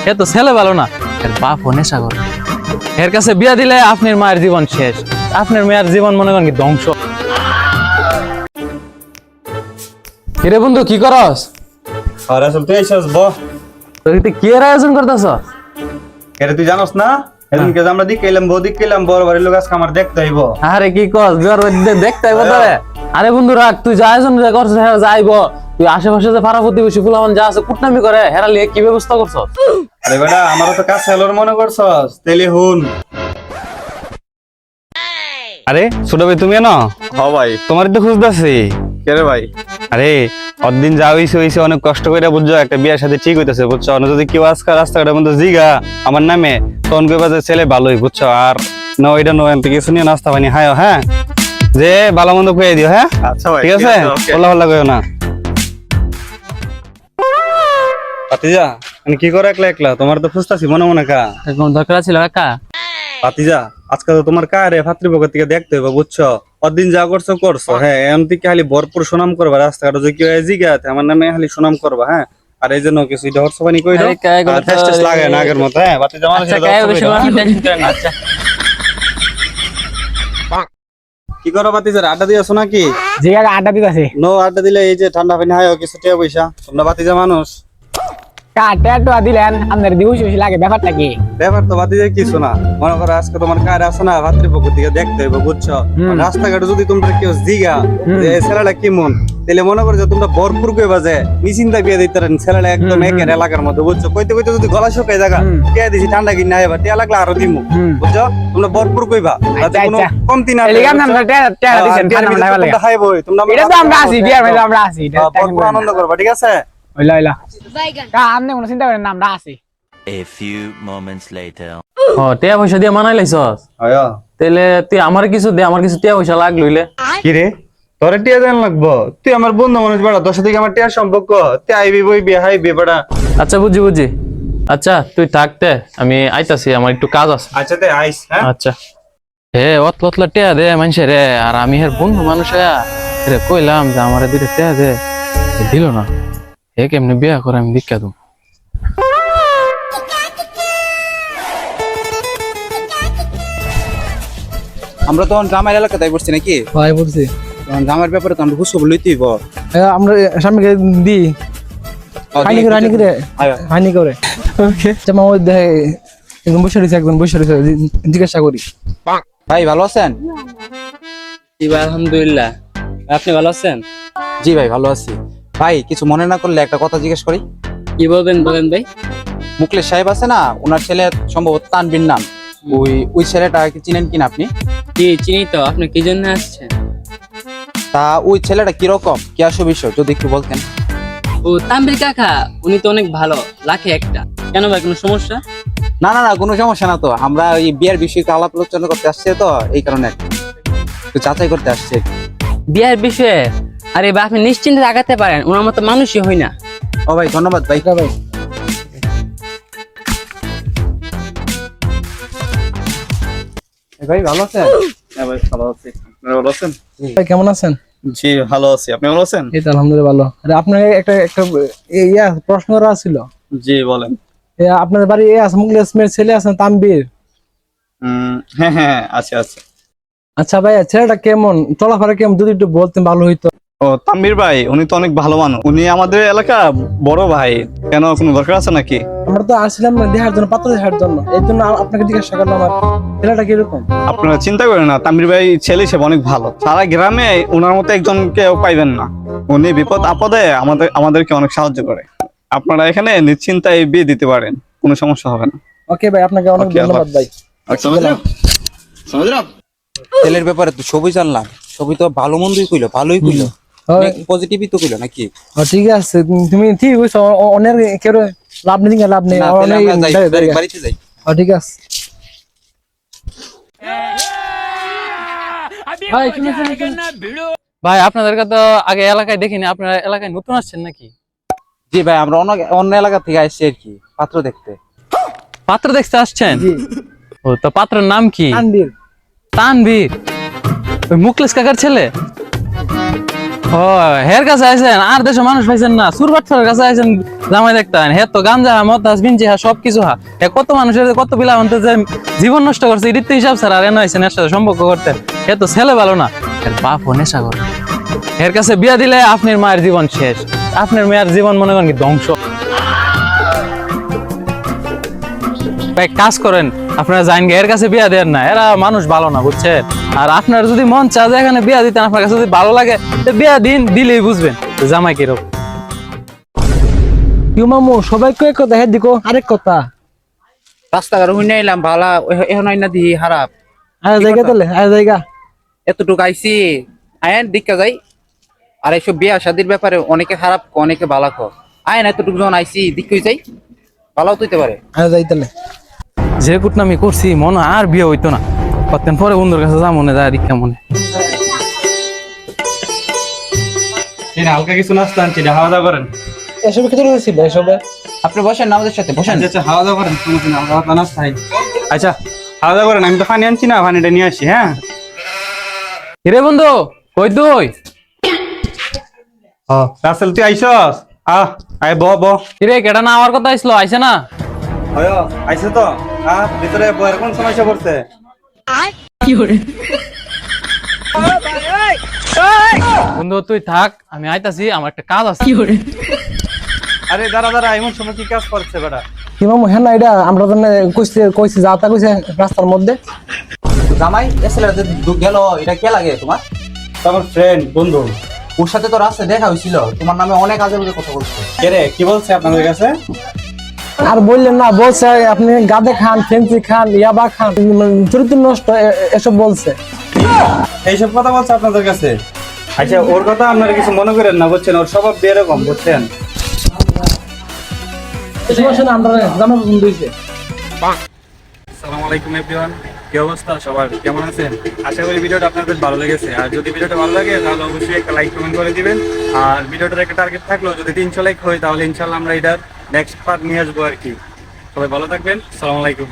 এ তো ছেলে ভালো না, এর বাপ ও নেশা করে। এর কাছে বিয়া দিলে আপনার মায়ের জীবন শেষ, আপনার মেয়ের জীবন মনে করেন কি ধ্বংস। কিরে বন্ধু কি করস? আরে আসল তুই এসেছিস তুই কি এর আয়োজন করতেছ? এটা তুই জানোস না? এদিনকে যে আমরা দিকেলাম বড় বাড়ির লোক আজকে আমার দেখতে হইব। আরে কি কস, বিয়ার দেখতে আইব তোরে? আরে বন্ধু রাখ, তুই যা আয়োজন করছিস হ্যাঁ যাইব। তুই আশেপাশে যে পাড়া প্রতিবেশী ফুলামান যা আছে কুটনামি করে হেরা লিয়ে কি ব্যবস্থা করছস? আরে বেটা আমারও তো কাজ সেলর মনে করছস, তেলি হুন। আরে ছোট ভাই তুমি না? হ্যাঁ ভাই। তোমার তো খুঁজতেছি। কে রে ভাই? আরে অদিন যা হইছে অনেক কষ্ট করে বুঝছো, একটা বিয়ের সাথে ঠিক হইতেছে বুঝছো। যদি কেউ আজকাল রাস্তাঘাটের মধ্যে জিগা আমার নামে তখন কইবা যে ছেলে ভালোই বুঝছো। আর না ওইটা নয় কিছু নিয়ে নাস্তা পানি হায় হ্যাঁ, যে ভালো মন্দ খুঁয়ে দিও হ্যাঁ। আচ্ছা ভাই ঠিক আছে, হল্লা হল্লা কইও না। পাতিজা আমি কি করে একলা একলা তোমার তো খুঁজতাছি মনে মনে কা কোন দরকার ছিল কাকা? পাতিজা আজকে তো তোমার কারে ভাতৃপক্ষ থেকে দেখতে হবে বুঝছো। অদিন যা করছো হ্যাঁ, এমন থেকে খালি ভরপুর সুনাম করবা। রাস্তাঘাটে যে কেউ জিগাতে আমার নামে খালি সুনাম করবা হ্যাঁ। আর এই জন্য কিছু হর্ষ পানি কই দাও, টেস্ট লাগে না আগের মতো হ্যাঁ। পাতিজা মানুষ আচ্ছা কি করো পাতিজা, আড্ডা দিয়েছো নাকি? জি কাকা আড্ডা দিতেছি। নো আড্ডা দিলে এই যে ঠান্ডা পানি হায় কিছু টিয়া পয়সা তোমরা বাতিজা মানুষ। কাটা দিলেন আপনার দিবস লাগে, ব্যাপারটা কি? ব্যাপার তো বাতিজা কিছু না, মনে করো আজকে তোমার কার আছে না ভাতৃপক্ষ থেকে দেখতে হবে বুঝছো। রাস্তাঘাটে যদি তোমরা কেউ জিগা যে ছেলেটা কেমন, তাহলে মনে করো যে তোমরা ভরপুর কইবা যে নিশ্চিন্তা বিয়ে দিতে পারেন ছেলেটা একদম একের এলাকার মধ্যে বুঝছো। কইতে কইতে যদি গলা শুকাই জায়গা টিয়া দিছি ঠান্ডা কিনা এবার টিয়া লাগলে আরো দিমু বুঝছো। তোমরা ভরপুর কইবা যাতে কোনো কমতি না এলিগাম আমরা টেরা দিছেন ঠান্ডা লাগে। তোমরা খাইবই, তোমরা এটা তো আমরা আছি, বিয়ার মধ্যে আমরা আছি। ভরপুর আনন্দ করবা ঠিক আছে। হইলা কা আপনি কোনো চিন্তা করেন না, আমরা আছি। A few moments later. ও টিয়া পয়সা দিয়ে মানাই লাইছস? হয় তাহলে তুই আমার কিছু দে, আমার কিছু টিয়া পয়সা লাগ লইলে। কি রে তোরে টিয়া দেন লাগবো? তুই আমার বন্ধু মানুষ বেড়া, তোর সাথে কি আমার টিয়ার সম্পর্ক? তুই আইবি বইবি হাইবি বেড়া। আচ্ছা বুঝি। আচ্ছা তুই থাকতে আমি আইতাছি, আমার একটু কাজ আছে। আচ্ছা তে আইস হ্যাঁ। আচ্ছা হে অতলা টিয়া দে মানুষে রে, আর আমি হের বন্ধু মানুষ রে কইলাম যে আমার দুইটা টিয়া দে, দিল না। হে কেমনে বিয়া করে আমি দীক্ষা দু। আমরা তখন গ্রামের এলাকা তাই বলছি নাকি ভাই বলছি তখন গ্রামের ব্যাপারে তো আমরা খুশি লইতেই আমরা সামনে দি হানি করে ওকে জামা ওই দেখ একদম বসে রয়েছে, একদম বসে রয়েছে, জিজ্ঞাসা করি। ভাই ভালো আছেন? জি ভাই আলহামদুলিল্লাহ, আপনি ভালো আছেন? জি ভাই ভালো আছি। ভাই কিছু মনে না করলে একটা কথা জিজ্ঞেস করি। কি বলবেন বলেন ভাই। মুকলেশ সাহেব আছে না, ওনার ছেলে সম্ভবত তানবির নাম, ওই ছেলেটা কি চিনেন কিনা আপনি? জি চিনি তো, আপনি কি জন্য আসছেন? তা ওই ছেলেটা কিরকম কি আসো বিষয় যদি একটু বলতেন। ও তাম্বির কাকা, উনি তো অনেক ভালো, লাখে একটা। কেন ভাই কোনো সমস্যা? না না না কোনো সমস্যা না তো, আমরা এই বিয়ের বিষয়কে আলাপ আলোচনা করতে আসছি তো এই কারণে একটু যাচাই করতে আসছি। বিয়ার বিষয়ে আরে ভাই আপনি নিশ্চিন্তে আগাতে পারেন, ওনার মতো মানুষই হই না। ও ভাই ধন্যবাদ ভাই। ভাই ভাই ভালো আছেন? হ্যাঁ ভাই ভালো আছি। আপনারা ভালো আছেন? ভাই কেমন আছেন? জি ভালো আছি। আপনি ভালো আছেন? এই তো আলহামদুলিল্লাহ ভালো। আরে আপনার একটা প্রশ্ন করা ছিল। জি বলেন। আপনার বাড়ি আছে মুকলেশ মেয়ের ছেলে আছেন তানবীর? হ্যাঁ আচ্ছা। আচ্ছা ভাই ছেলেটা কেমন, চলাফেরা কেমন, যদি একটু বলতেন ভালো হইতো। ও তাম্বির ভাই উনি তো অনেক ভালো মানুষ, উনি আমাদের এলাকা বড় ভাই। কেন কোনো দরকার আছে নাকি? আমরা তো আসছিলাম দেখার জন্য, পাত্র দেখার জন্য, এই জন্য আপনাকে জিজ্ঞাসা করলাম আমার ছেলেটা কিরকম। আপনারা চিন্তা করেন না, তাম্বির ভাই ছেলে হিসেবে অনেক ভালো। সারা গ্রামে ওনার মতো একজন কেউ পাইবেন না। উনি বিপদ আপদে আমাদেরকে অনেক সাহায্য করে। আপনারা এখানে নিশ্চিন্তায় বিয়ে দিতে পারেন, কোনো সমস্যা হবে না। ওকে ভাই আপনাকে অনেক ধন্যবাদ ভাই। ছেলের ব্যাপারে তো সবই জানলাম, সবই তো ভালো মন্দই কইলো, ভালোই কইলো, পজিটিভই তো কইলো নাকি? ঠিক আছে তুমি ঠিক হইছো, অনেক কেউ লাভ নেই, লাভ নেই। না, তাহলে আমরা যাই, বাড়িতে যাই। ঠিক আছে ভাই আপনাদেরকে তো আগে এলাকায় দেখিনি, আপনারা এলাকায় নতুন আসছেন নাকি? জি ভাই আমরা অন্য এলাকা থেকে আসছি আর কি, পাত্র দেখতে। পাত্র দেখতে আসছেন? জি। ও তো পাত্রের নাম কি? তানবীর। তানবীর, ওই মুকলেশ কাকার ছেলে? ও ও হের কাছে আইছেন আর দেশে মানুষ পাইছেন না সুরবাটফারের কাছে আইছেন জামাই দেখতেন হে তো গাঞ্জা মতাস বিঞ্জি সবকিছু হে কত মানুষের কত পিলা হতে যে জীবন নষ্ট করছে এদিক তো হিসাব ছাড়া আর এনে আইছেন এর সাথে সম্পর্ক করতে হে তো ছেলে ভালো না এর বাপ ও নেশা করে এর কাছে বিয়া দিলে আপনার মায়ের জীবন শেষ আপনার মেয়ের জীবন মনে করেন কি ধ্বংস ভাই কাজ করেন আপনারা যাইন এর কাছে বিয়া দেন না এরা মানুষ ভালো না বুঝছেন আর আপনার যদি মন চায় যে এখানে বিয়া দিতেন আপনার কাছে যদি ভালো লাগে তো বিয়া দিন দিলেই বুঝবেন জামাই কিরকম ইউ মামু সবাইকে এক কথা হে দিকো আরেক কথা রাস্তাঘাট হুইনা এলাম ভালা এখন আইনা দি খারাপ আয় জায়গা তাহলে আয় জায়গা এতটুকু আইছি আয়েন দিকটা যাই আর এইসব বিয়া শাদির ব্যাপারে অনেকে খারাপ অনেকে ভালো কো আয়েন এতটুকু যখন আইছি দিকই যাই ভালোও তুইতে পারে আয় যাই তাহলে যে কুটনামি করছি মনে হয় আর বিয়ে হইতো না কতদিন পরে বন্ধুর কাছে যা মনে যায় দীক্ষা মনে হালকা কিছু নাস্তা আনছি খাওয়া দাওয়া করেন। এসব কি ছিল এসবে আপনি বসেন না আমাদের সাথে বসেন আচ্ছা খাওয়া দাওয়া করেন, সমস্যা নেই, হালকা নাস্তা খাই। আচ্ছা খাওয়া দাওয়া করেন, আমি তো পানি আনছি না, পানিটা নিয়ে আসি। হ্যাঁ কিরে বন্ধু কই তুই রাসেল তুই আইসস? আয় ব কিরে কেটা না আমার কথা আইসলো আইসে না আইসে তো ভিতরে বয়ের কোন সমস্যা পড়ছে? বন্ধু তুই থাক আমি আইতাছি আমার একটা কাজ আছে আরে দাঁড়া এমন সময় কি কাজ করছে বেটা? কি মামু হ্যাঁ না এটা আমরা তো কইছি যা তা কইছে রাস্তার মধ্যে জামাই এসেলে গেল এটা কে লাগে তোমার? আমার ফ্রেন্ড বন্ধু। ওর সাথে তো রাস্তায় দেখা হয়েছিল, তোমার নামে অনেক আজে বাজে কথা বলছে। কে রে কি বলছে আপনাদের কাছে? আর বললেন না বলছে আপনি গাদে খান ফেন্সি খান ইয়াবা খান চরিত্র নষ্ট এসব বলছে এইসব কথা বলছে আপনাদের কাছে? আচ্ছা ওর কথা আপনারা কিছু মনে করেন না, বুঝছেন? ওর স্বভাব এরকম, বুঝছেন? সমস্যা না আমরা জামা পছন্দ হয়েছে আসসালামু আলাইকুম এভরিওয়ান, কি অবস্থা সবার, কেমন আছেন? আশা করি ভিডিওটা আপনাদের ভালো লেগেছে। আর যদি ভিডিওটা ভালো লাগে তাহলে অবশ্যই একটা লাইক কমেন্ট করে দিবেন। আর ভিডিওটার একটা টার্গেট থাকলো যদি 300 লাইক হয় তাহলে ইনশাআল্লাহ আমরা এটার নেক্সট পার্ট নিয়ে আসবো আর কি। সবাই ভালো থাকবেন, আসসালামু আলাইকুম।